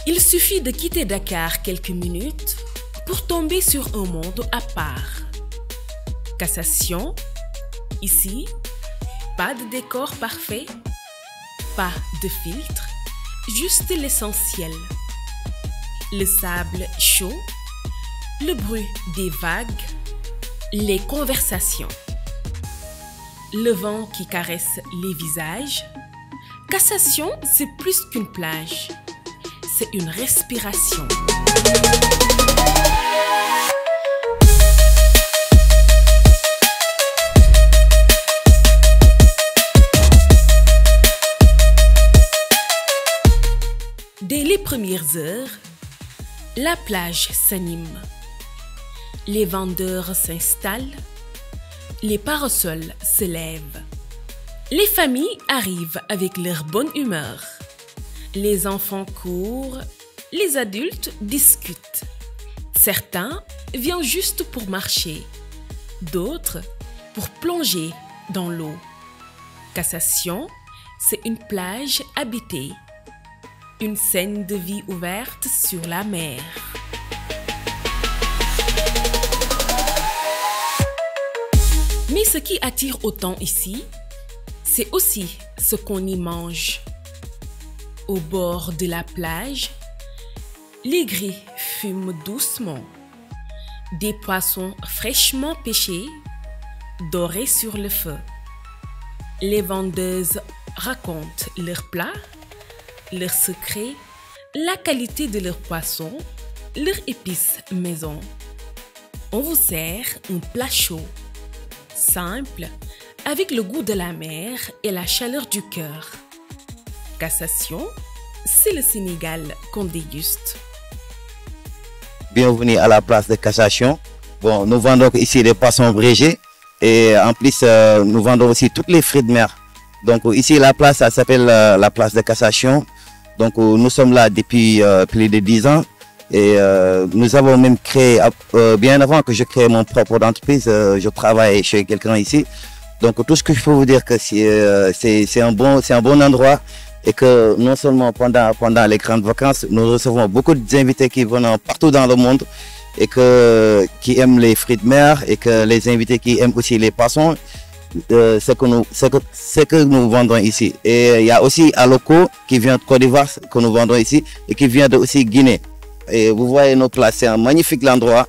Il suffit de quitter Dakar quelques minutes pour tomber sur un monde à part. Cassation, ici, pas de décor parfait, pas de filtre, juste l'essentiel. Le sable chaud, le bruit des vagues, les conversations. Le vent qui caresse les visages. Cassation, c'est plus qu'une plage. C'est une respiration. Dès les premières heures, la plage s'anime. Les vendeurs s'installent, les parasols se lèvent. Les familles arrivent avec leur bonne humeur. Les enfants courent, les adultes discutent. Certains viennent juste pour marcher, d'autres pour plonger dans l'eau. Cassation, c'est une plage habitée, une scène de vie ouverte sur la mer. Mais ce qui attire autant ici, c'est aussi ce qu'on y mange. Au bord de la plage, les grilles fument doucement. Des poissons fraîchement pêchés, dorés sur le feu. Les vendeuses racontent leurs plats, leurs secrets, la qualité de leurs poissons, leurs épices maison. On vous sert un plat chaud, simple, avec le goût de la mer et la chaleur du cœur. Cassation, c'est le Sénégal qu'on déguste. Bienvenue à la place de Cassation. Bon, nous vendons ici des poissons bréchés et en plus nous vendons aussi toutes les fruits de mer. Donc ici la place, ça s'appelle la place de Cassation. Donc nous sommes là depuis plus de 10 ans et nous avons même créé, bien avant que je crée mon propre entreprise, je travaille chez quelqu'un ici. Donc tout ce que je peux vous dire que c'est un bon endroit et que non seulement pendant les grandes vacances, nous recevons beaucoup d'invités qui viennent partout dans le monde et qui aiment les fruits de mer et que les invités qui aiment aussi les poissons, ce que nous vendons ici. Et il y a aussi un loco qui vient de Côte d'Ivoire que nous vendons ici et qui vient de aussi Guinée. Et vous voyez nos places, c'est un magnifique endroit.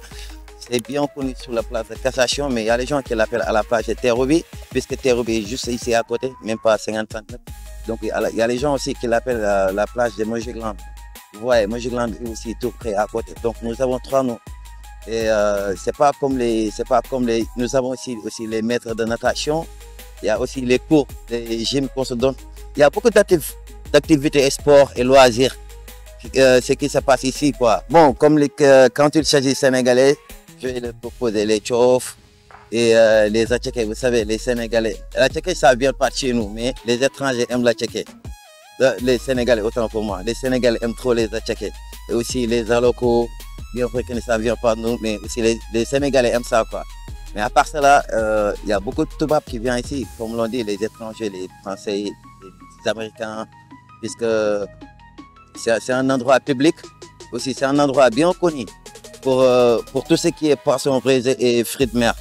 C'est bien connu sur la place de Cassation, mais il y a les gens qui l'appellent à la plage de Terre-Roubi, puisque Terre-Roubi est juste ici à côté, même pas à 50 mètres. Donc il y a les gens aussi qui l'appellent la plage de Mojigland. Vous voyez, Mojigland est aussi tout près à côté. Donc nous avons 3 noms. Et c'est pas comme les, nous avons aussi les maîtres de natation. Il y a aussi les cours, les gyms qu'on se donne. Il y a beaucoup d'activités, sports et loisirs. Ce qui se passe ici, quoi. Bon, comme quand il s'agit sénégalais, je vais leur proposer les tchof et les attiékés. Vous savez, les Sénégalais, l'attiéké ça vient pas de chez nous, mais les étrangers aiment l'attiéké. Les Sénégalais, autant pour moi, les Sénégalais aiment trop les attiékés. Et aussi les alocos, bien vrai que ça vient pas de nous, mais aussi les Sénégalais aiment ça, quoi. Mais à part cela, il y a beaucoup de toubabs qui viennent ici, comme l'on dit, les étrangers, les Français, les Américains, puisque c'est un endroit public, aussi c'est un endroit bien connu pour tout ce qui est poisson braisé et fruits de mer.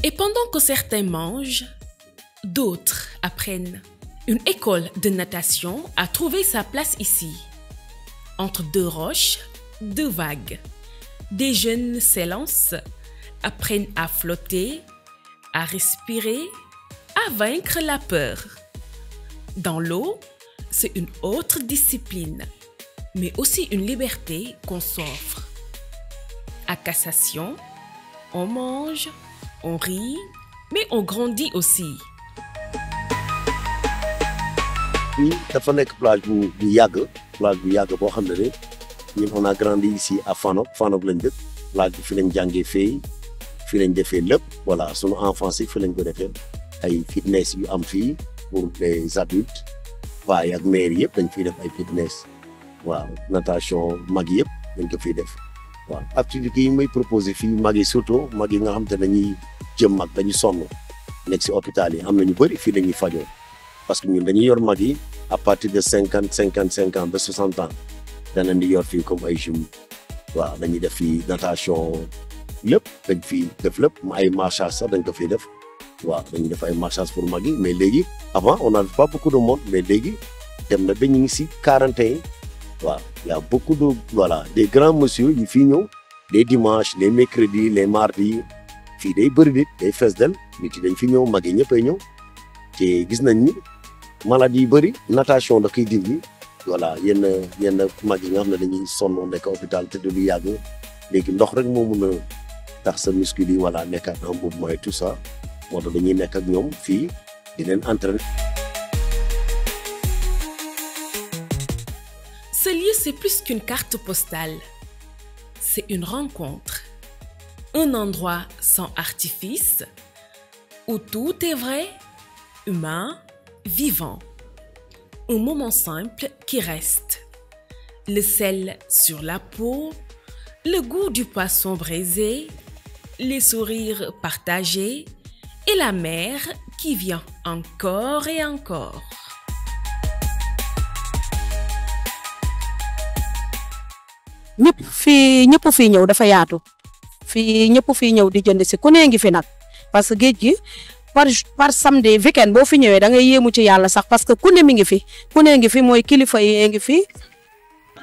Et pendant que certains mangent, d'autres apprennent. Une école de natation a trouvé sa place ici. Entre 2 roches, 2 vagues. Des jeunes s'élancent, apprennent à flotter, à respirer, à vaincre la peur. Dans l'eau, c'est une autre discipline, mais aussi une liberté qu'on s'offre. À Cassation, on mange, on rit, mais on grandit aussi. Fii dafa nekk plage bu yàgg boo xam ne ñun on a grandi ici à Fanok lañ dëkk plage bi fi lañ jàngee fii lañ defee lépp voilà sunu enfance yi fi lañ ko defee ay fitness yu am fii pour les adultes waaye ak mère yëpp dañ fiy def ay fitness waaw natation mag yëpp dañ ko fiy def waaw activité yi may proposé fii mag yi surtout mag yi nga xam te dañuy jëm mag dañuy sonn nekk si hôpital yi am na ñu bëri fii dañuy fajoo parce que ñun dañuy yor mag yi à partir de 50, 55 ans ba 60 ans danañ di yor fii comme ay gym waaw dañuy def fii natation lépp dañ fi def lépp ay marchage sax dañ ko fiy def waaw dañuy def ay marchage pour mag yi mais léegi avant on n'avait pas beaucoup de monde mais léegi dem na ba ñu ngi si 41 waaw y a beaucoup de voilà des grands monsieur yu fii ñëw les dimanches les mercredis les mardis fii day bëri nit day fees del nit yi dañ fi ñëw mag yi ñëppay ñëw te gis nañ ni maladie yu bëri natation da koy dindi voilà yenn mag yi nga xam ne dañuy sonn nekk hôpital te du yàgg léegi ndox rek moo mun a tax sa muscle yi voilà nekkaat en mouvement et tout ça moo tax dañuy nekk ak ñoom fii di leen entraîner. Ce lieu, c'est plus qu'une carte postale. C'est une rencontre. Un endroit sans artifice, où tout est vrai, humain, vivant. Un moment simple qui reste. Le sel sur la peau, le goût du poisson braisé, les sourires partagés et la mer qui vient encore et encore. ñëpp fii ñëw dafa yaatu fii ñëpp fii ñëw di jënd si ku ne ngi fi nag parce que géej gi par samedi weekend boo fi ñëwee da ngay yéemu ci yàlla sax parce que ku ne mi ngi fi ku ne ngi fi mooy kilifa yi ngi fi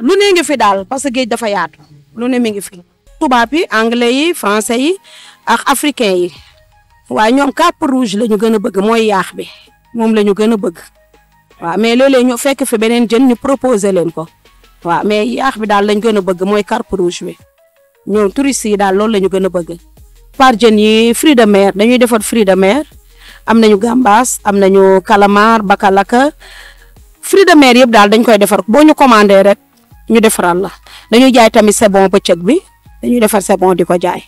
lu ne ngi fi daal parce que géej dafa yaatu lu ne mi ngi fi. tubaab yi anglais yi français yi ak africain yi waaye ñoom carpe rouge la ñu gën a bëgg mooy yaax bi moom la ñu gën a bëgg waaw mais léeg-léeg ñu fekk fi beneen jën ñu proposé leen ko. waaw mais yaax bi daal lañ gën a bëgg mooy carpe rouge bi ñoom touristes yi daal loolu la ñu gën a bëgg. par jën yi fruits de mer dañuy defar fruits de mer am nañu gambas am nañu calamar bakalaka fruits de mer yëpp daal dañ koy defar boo ñu commandé rek ñu defaral la dañuy jaay tamit c'est bon bëccëg bi dañuy defar c'est bon di ko jaay.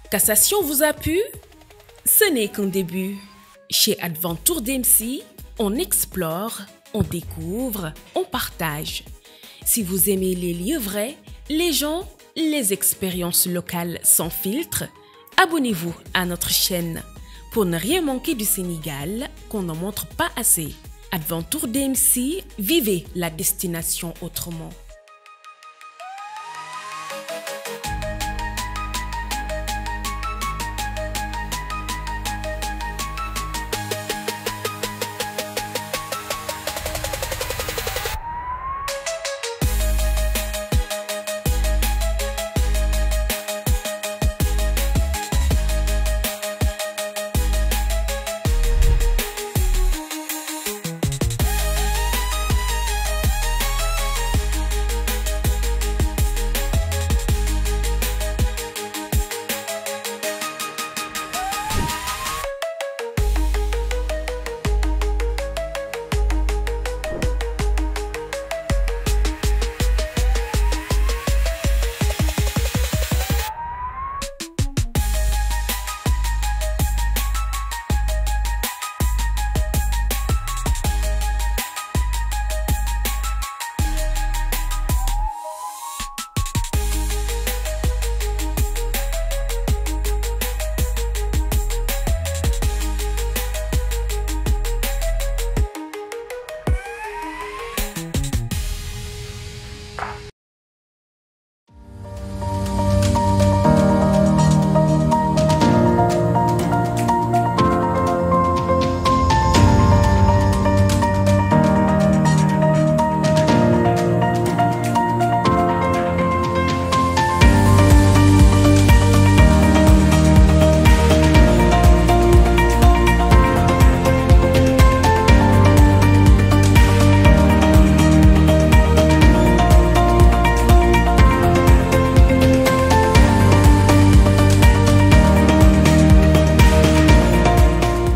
Cassation vous a plu? Ce n'est qu'un début. Chez Adventure DMC, on explore, on découvre, on partage. Si vous aimez les lieux vrais, les gens, les expériences locales sans filtre, abonnez-vous à notre chaîne pour ne rien manquer du Sénégal qu'on ne montre pas assez. Adventure DMC, vivez la destination autrement.